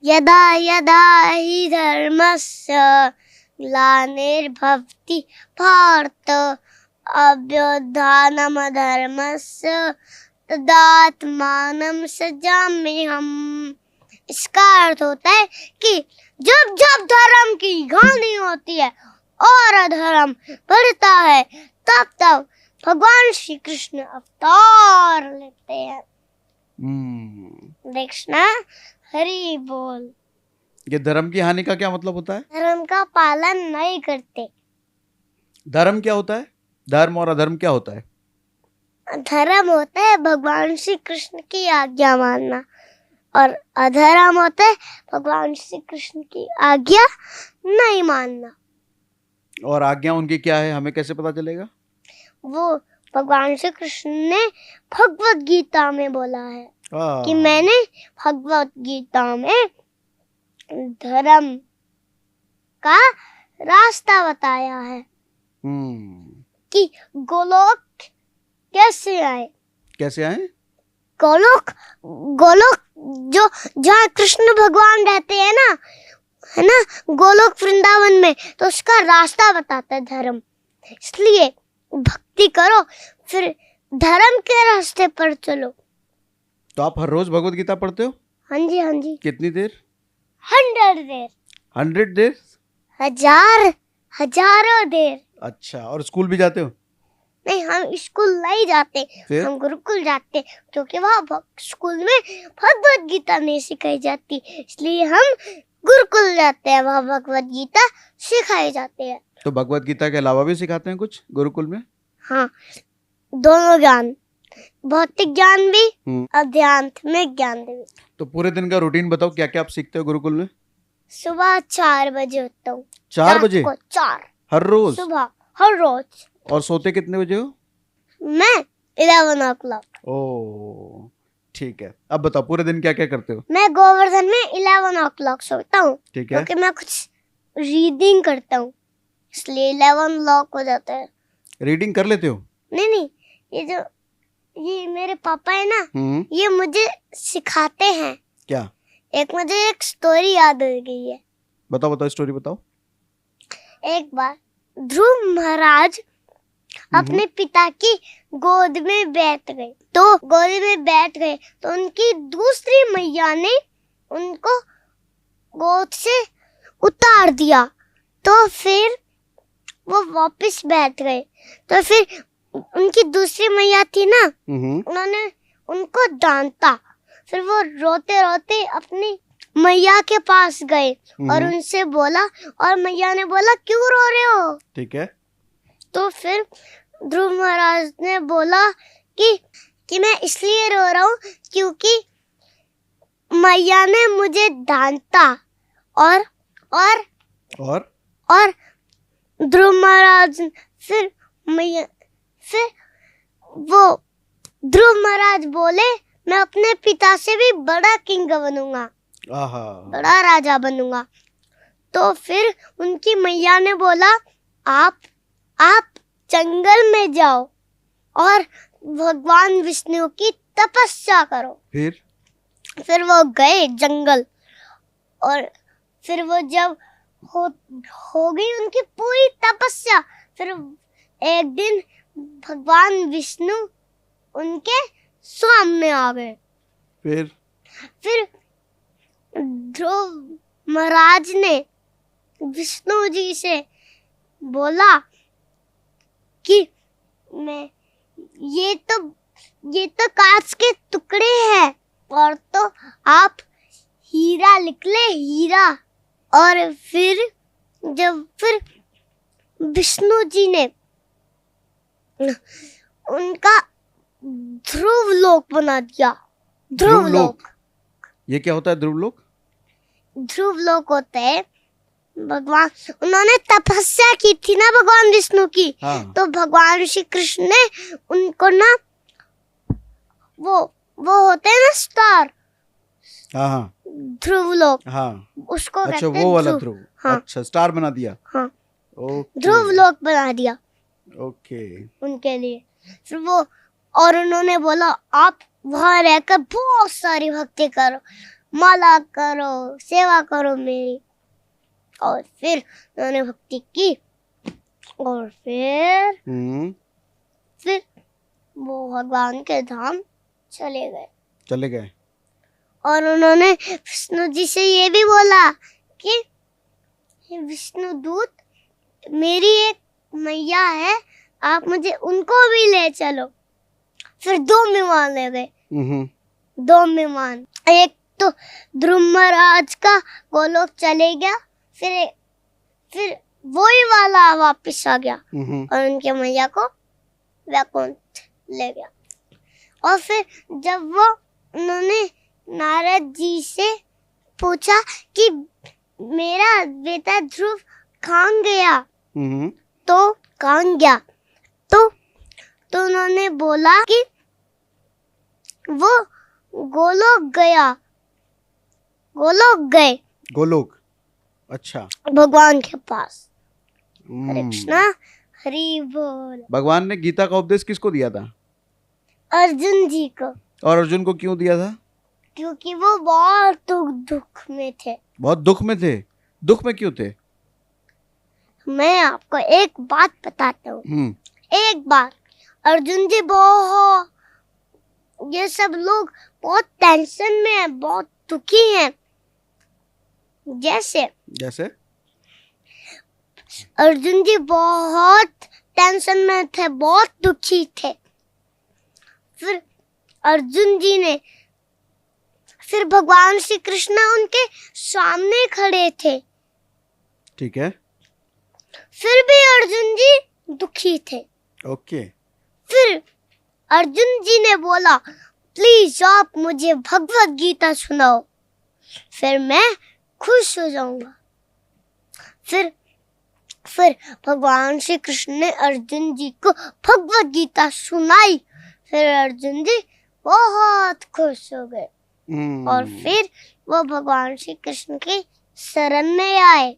यदा यदा हि धर्मस्य ग्लानिर्भवति भारत अभ्युत्थानमधर्मस्य तदात्मानं सृजाम्यहम्। इसका अर्थ होता है कि जब जब धर्म की हानि होती है और अधर्म बढ़ता है तब तब भगवान श्री कृष्ण अवतार लेते हैं। कृष्णा हरि बोल। ये धर्म की हानि का क्या मतलब होता है? धर्म का पालन नहीं करते। धर्म क्या होता है? धर्म और अधर्म क्या होता है? धर्म होता है भगवान श्री कृष्ण की आज्ञा मानना और अधर्म होता है भगवान श्री कृष्ण की आज्ञा नहीं मानना। और आज्ञा उनकी क्या है, हमें कैसे पता चलेगा? वो भगवान श्री कृष्ण ने भगवत गीता में बोला है कि मैंने भगवत गीता में धर्म का रास्ता बताया है कि गोलोक कैसे आए। कैसे आए? गोलोक जो जहाँ कृष्ण भगवान रहते हैं ना, है ना, गोलोक वृंदावन में, तो उसका रास्ता बताता है धर्म। इसलिए भक्ति करो फिर धर्म के रास्ते पर चलो। तो आप हर रोज भगवत गीता पढ़ते हो? हाँ जी, हाँ जी। कितनी देर? 100 देर। 100 देर? हजारों देर। अच्छा, और स्कूल भी जाते हो? नहीं, हम स्कूल नहीं जाते, हम गुरुकुल जाते, क्योंकि वहाँ स्कूल में भगवत गीता नहीं सिखाई जाती, इसलिए हम गुरुकुल जाते हैं, वहाँ भगवत गीता सिखाई जाती है। तो भगवत गीता के अलावा भी सिखाते हैं कुछ गुरुकुल में? हाँ, दोनों ज्ञान, भौतिक ज्ञान भी, आध्यात्मिक ज्ञान भी। तो पूरे दिन का रूटीन बताओ, क्या क्या आप सीखते हो गुरुकुल में? सुबह 4 बजे उठता हूँ। 4 बजे? 4 हर रोज? सुबह, हर रोज। और सोते कितने बजे हो? मैं 11 o'clock। ओह, ठीक है। अब बताओ पूरे दिन क्या क्या करते हो? मैं गोवर्धन में 11 o'clock सोता हूँ, ठीक है, क्योंकि मैं कुछ रीडिंग करता हूँ, इसलिए 11 o'clock हो जाता है। रीडिंग कर लेते हो? नहीं, ये मेरे पापा है ना, ये मुझे सिखाते हैं। क्या? मुझे एक स्टोरी याद हो गई है। बताओ स्टोरी बताओ। एक बार ध्रुव महाराज अपने पिता की गोद में बैठ गए, तो उनकी दूसरी मैया ने उनको गोद से उतार दिया, तो फिर वो वापस बैठ गए। तो फिर उनकी दूसरी मैया थी ना, उन्होंने उनको डांटा। फिर वो रोते रोते अपनी मैया के पास गए और उनसे बोला, और मैया ने बोला क्यों रो रहे हो? ठीक है। तो फिर ध्रुव महाराज ने बोला कि मैं इसलिए रो रहा हूँ क्योंकि मैया ने मुझे डांटा। और ध्रुव महाराज फिर वो ध्रुव महाराज बोले मैं अपने पिता से भी बड़ा किंग बनूंगा, बड़ा राजा बनूंगा। तो फिर उनकी मैया ने बोला आप जंगल में जाओ और भगवान विष्णु की तपस्या करो। फिर वो गए जंगल, और फिर वो जब हो गई उनकी पूरी तपस्या, फिर एक दिन भगवान विष्णु उनके सामने आ गए। फिर ध्रुव महाराज ने विष्णु जी से बोला कि मैं ये तो कांच के टुकड़े हैं, और तो आप हीरा निकले, हीरा। और फिर विष्णु जी ने उनका ध्रुव लोक बना दिया। ध्रुव लोक, ये क्या होता है? ध्रुव लोक? ध्रुव लोक होता है भगवान, उन्होंने तपस्या की थी ना भगवान विष्णु की, तो भगवान श्री कृष्ण ने उनको ना वो होते हैं ना स्टार, ध्रुव लोक, उसको अच्छा, वो वाला ध्रुव। अच्छा, स्टार बना दिया। ध्रुव लोक बना दिया ओके उनके लिए। फिर वो, और उन्होंने बोला आप वहां रहकर बहुत सारी भक्ति करो, माला करो, सेवा करो मेरी। और फिर उन्होंने भक्ति की और फिर वो भगवान के धाम चले गए। चले गए। और उन्होंने विष्णु जी से ये भी बोला कि विष्णु दूत, मेरी एक मैया है, आप मुझे उनको भी ले चलो। फिर 2 विमान ले गए। 2 विमान, एक तो ध्रुव महाराज का गोलोक चले गया, फिर वही वाला वापस आ गया और उनके मैया को वैकुंठ ले गया। और फिर जब वो उन्होंने नारद जी से पूछा कि मेरा बेटा ध्रुव कहाँ गया, तो कहाँ गया, तो उन्होंने बोला कि वो गोलोक गया, गोलोक गए। गोलोक, अच्छा, भगवान के पास। हरे कृष्णा, हरि बोल। भगवान ने गीता का उपदेश किसको दिया था? अर्जुन जी को। और अर्जुन को क्यों दिया था? क्योंकि वो बहुत दुख में थे। बहुत दुख में थे? दुख में क्यों थे? मैं आपको एक बात बताता हूँ। एक बार अर्जुन जी बहुत, ये सब लोग बहुत टेंशन में है, बहुत दुखी हैं। जैसे अर्जुन जी बहुत टेंशन में थे, बहुत दुखी थे। फिर अर्जुन जी ने, फिर भगवान श्री कृष्ण उनके सामने खड़े थे। ठीक है। फिर भी अर्जुन जी दुखी थे। ओके। फिर अर्जुन जी ने बोला, प्लीज आप मुझे भगवत गीता सुनाओ, फिर मैं खुश हो जाऊंगा। फिर भगवान श्री कृष्ण ने अर्जुन जी को भगवत गीता सुनाई। फिर अर्जुन जी बहुत खुश हो गए और फिर वो भगवान श्री कृष्ण के शरण में आए।